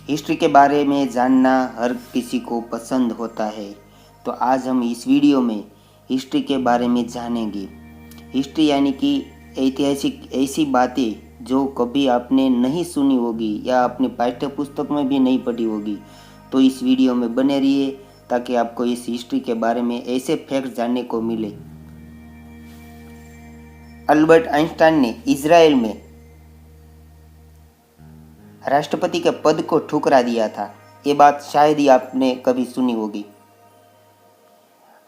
History के बारे में जानना हर किसी को पसंद होता है। तो आज हम इस वीडियो में हिस्ट्री के बारे में जानेंगे। हिस्ट्री यानी कि ऐतिहासिक ऐसी बातें जो कभी आपने नहीं सुनी होगी या अपने पाठ्य पुस्तक में भी नहीं पढ़ी होगी। तो इस वीडियो में बने रहिए ताकि आपको इस हिस्ट्री के बारे में ऐसे फैक्ट जानने को मिले। अल्बर्ट आइंस्टाइन ने इजराइल में राष्ट्रपति के पद को ठुकरा दिया था। ये बात शायद ही आपने कभी सुनी होगी।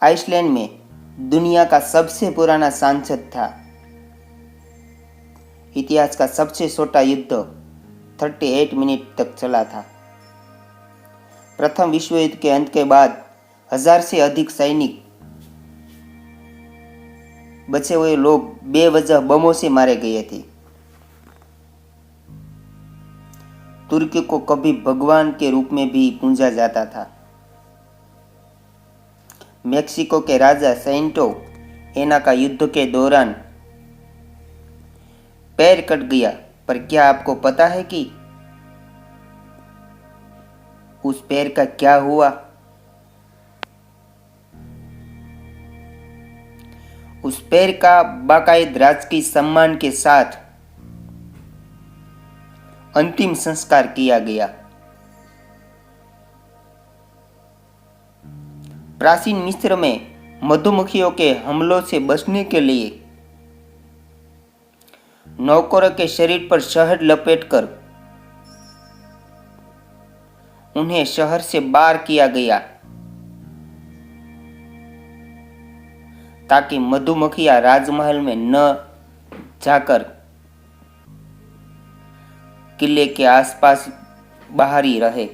आइसलैंड में दुनिया का सबसे पुराना सांसद था। इतिहास का सबसे छोटा युद्ध 38 मिनट तक चला था। प्रथम विश्व युद्ध के अंत के बाद 1000 से अधिक सैनिक बचे हुए लोग बेवजह बमों से मारे गए थे। तुर्की को कभी भगवान के रूप में भी पूजा जाता था। मेक्सिको के राजा सेंटो एना का युद्ध के दौरान पैर कट गया, पर क्या आपको पता है कि उस पैर का क्या हुआ? उस पैर का बाकायदा राजकीय सम्मान के साथ अंतिम संस्कार किया गया। प्राचीन मिस्र में मधुमक्खियों के हमलों से बचने के लिए नौकरों के शरीर पर शहद लपेटकर उन्हें शहर से बाहर किया गया ताकि मधुमक्खियां राजमहल में न जाकर किले के आसपास बाहर ही रहे।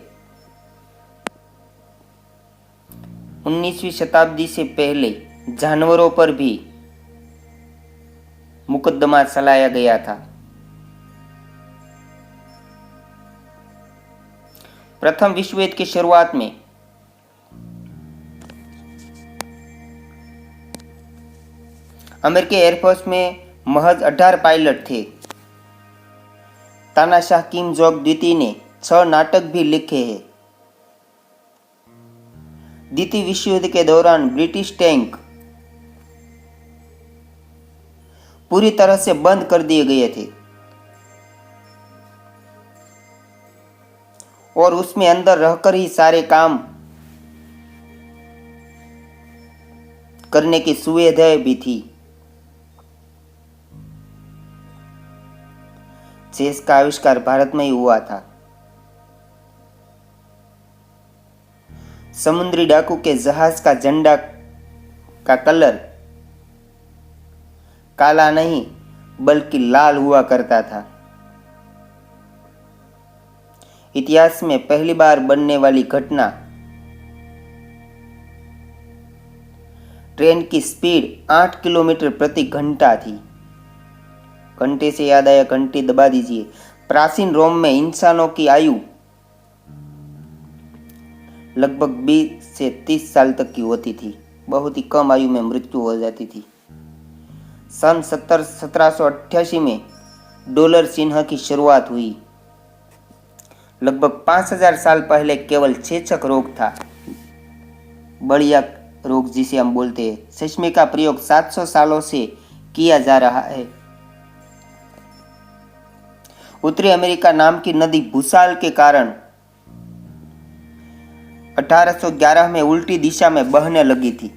19वीं शताब्दी से पहले जानवरों पर भी मुकदमा चलाया गया था। प्रथम विश्व युद्ध की शुरुआत में अमेरिकी एयरफोर्स में महज 18 पायलट थे। तानाशाह किम जोंग द्वितीय ने 6 नाटक भी लिखे हैं। द्वितीय विश्व युद्ध के दौरान ब्रिटिश टैंक पूरी तरह से बंद कर दिए गए थे और उसमें अंदर रहकर ही सारे काम करने की सुविधाएं भी थी। चेस का आविष्कार भारत में ही हुआ था। समुद्री डाकू के जहाज का झंडा का कलर काला नहीं बल्कि लाल हुआ करता था। इतिहास में पहली बार बनने वाली घटना ट्रेन की स्पीड 8 किलोमीटर प्रति घंटा थी। घंटे से याद आया, घंटी दबा दीजिए। प्राचीन रोम में इंसानों की आयु लगभग 20 से 30 साल तक की होती थी। बहुत ही कम आयु में मृत्यु हो जाती थी। सन 1788 में डॉलर चिन्ह की शुरुआत हुई। लगभग 5000 साल पहले केवल चेचक रोग था, बढ़िया रोग जिसे हम बोलते हैं। चश्मे का प्रयोग 700 सालों से किया जा रहा है। उत्तरी अमेरिका नाम की नदी भूसाल के कारण 1811 में उल्टी दिशा में बहने लगी थी।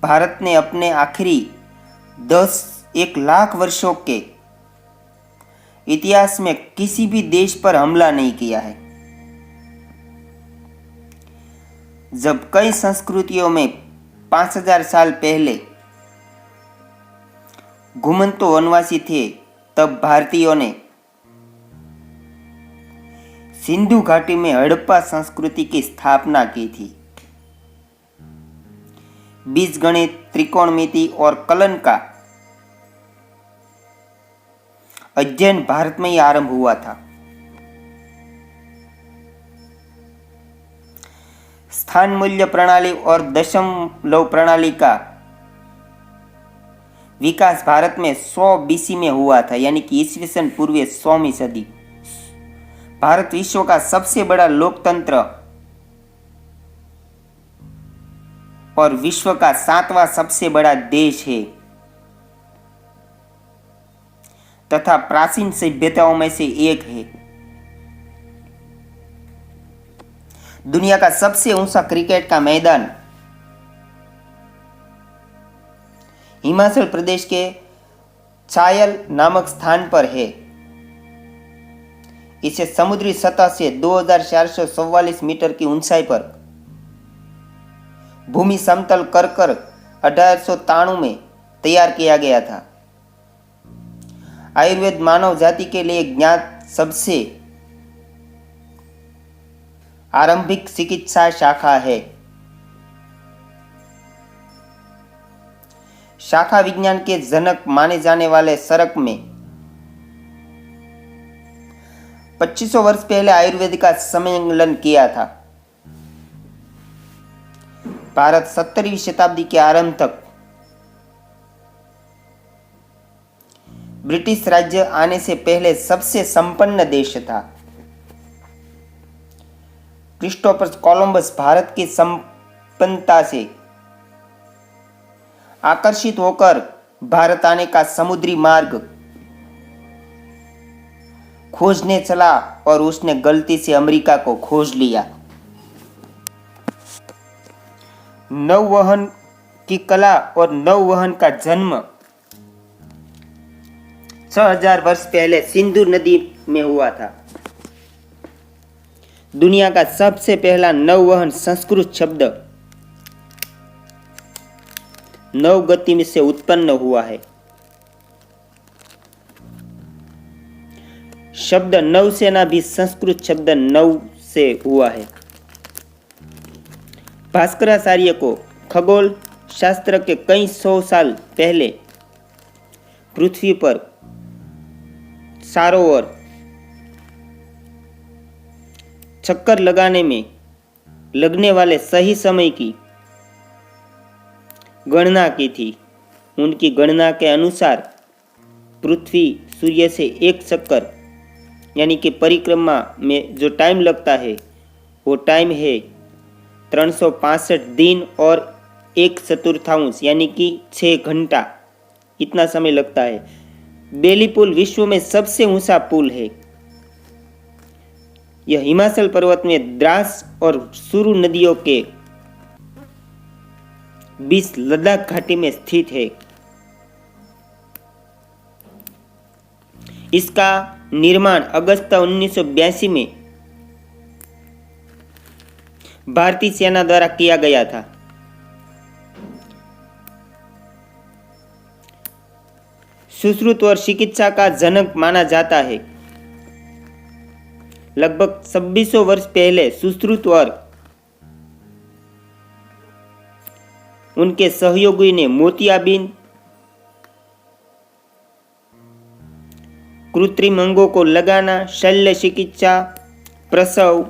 भारत ने अपने आखिरी 1 लाख वर्षों के इतिहास में किसी भी देश पर हमला नहीं किया है। जब कई संस्कृतियों में 5000 साल पहले घुमंतो वनवासी थे, तब भारतीयों ने सिंधु घाटी में हड़प्पा संस्कृति की स्थापना की थी। बीजगणित, त्रिकोणमिति और कलन का अध्ययन भारत में ही आरंभ हुआ था। स्थान मूल्य प्रणाली और दशमलव प्रणाली का विकास भारत में 100 BC में हुआ था, यानी कि ईस्वी सन पूर्व 100वीं सदी भारत विश्व का सबसे बड़ा लोकतंत्र और विश्व का 7वां सबसे बड़ा देश है तथा प्राचीन सभ्यताओं में से एक है। दुनिया का सबसे ऊंचा क्रिकेट का मैदान हिमाचल प्रदेश के चायल नामक स्थान पर है। इसे समुद्री सतह से 2444 मीटर की ऊंचाई पर भूमि समतल कर 1893 में तैयार किया गया था। आयुर्वेद मानव जाति के लिए ज्ञात सबसे आरंभिक चिकित्सा शाखा है। शाखा विज्ञान के जनक माने जाने वाले सरक में 2500 वर्ष पहले आयुर्वेद का सम्मेलन किया था। भारत 17वीं शताब्दी के आरंभ तक ब्रिटिश राज्य आने से पहले सबसे संपन्न देश था। क्रिस्टोफर कोलंबस भारत की संपन्नता से आकर्षित होकर भारत आने का समुद्री मार्ग खोजने चला और उसने गलती से अमेरिका को खोज लिया। नौवहन की कला और नौवहन का जन्म 6000 वर्ष पहले सिंधु नदी में हुआ था। दुनिया का सबसे पहला नौवहन संस्कृत शब्द नवगति में से उत्पन्न हुआ है। शब्द नौसेना भी संस्कृत शब्द नौ से हुआ है। भास्कराचार्य को खगोल शास्त्र के कई 100 साल पहले पृथ्वी पर चारों ओर चक्कर लगाने में लगने वाले सही समय की गणना की थी। उनकी गणना के अनुसार पृथ्वी सूर्य से एक चक्कर यानी कि परिक्रमा में जो टाइम लगता है वो टाइम है 365 दिन और 1/4 यानी कि 6 घंटा, इतना समय लगता है। बेली पुल विश्व में सबसे ऊंचा पुल है। यह हिमाचल पर्वत में द्रास और सुरु नदियों के बीच लद्दाख घाटी में स्थित है। इसका निर्माण अगस्त 1982 में भारतीय सेना द्वारा किया गया था। सुश्रुत और चिकित्सा का जनक माना जाता है। लगभग 2600 वर्ष पहले सुश्रुत और उनके सहयोगी ने मोतियाबिंद, कृत्रिम अंगों को लगाना, शल्य चिकित्सा, प्रसव,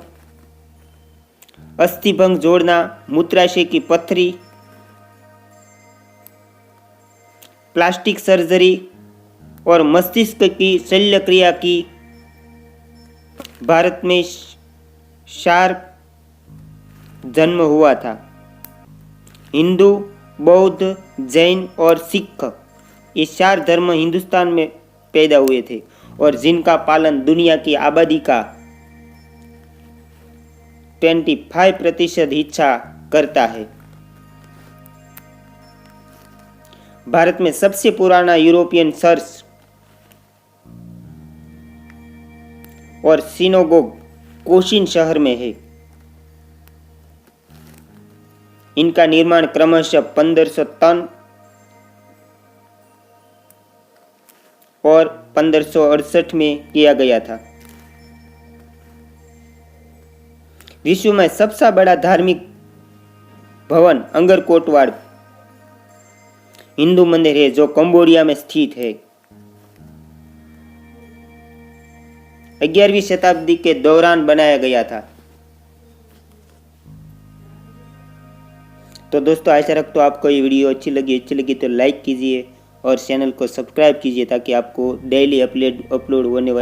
अस्थिभंग जोड़ना, मूत्राशय की पथरी, प्लास्टिक सर्जरी और मस्तिष्क की शल्य क्रिया की। भारत में शार्क जन्म हुआ था। हिंदू, बौद्ध, जैन और सिख ये 4 धर्म हिंदुस्तान में पैदा हुए थे और जिनका पालन दुनिया की आबादी का 25% हिस्सा करता है। भारत में सबसे पुराना यूरोपियन चर्च और सिनोगोग कोशीन शहर में है। इनका निर्माण क्रमशः 1503 और 1568 में किया गया था। विश्व में सबसे बड़ा धार्मिक भवन अंगरकोटवाड़ हिंदू मंदिर है जो कंबोडिया में स्थित है। 11वीं शताब्दी के दौरान बनाया गया था। तो दोस्तों आशा रखता हूँ आपको ये वीडियो अच्छी लगी तो लाइक कीजिए और चैनल को सब्सक्राइब कीजिए ताकि आपको डेली अपलोड होने वाले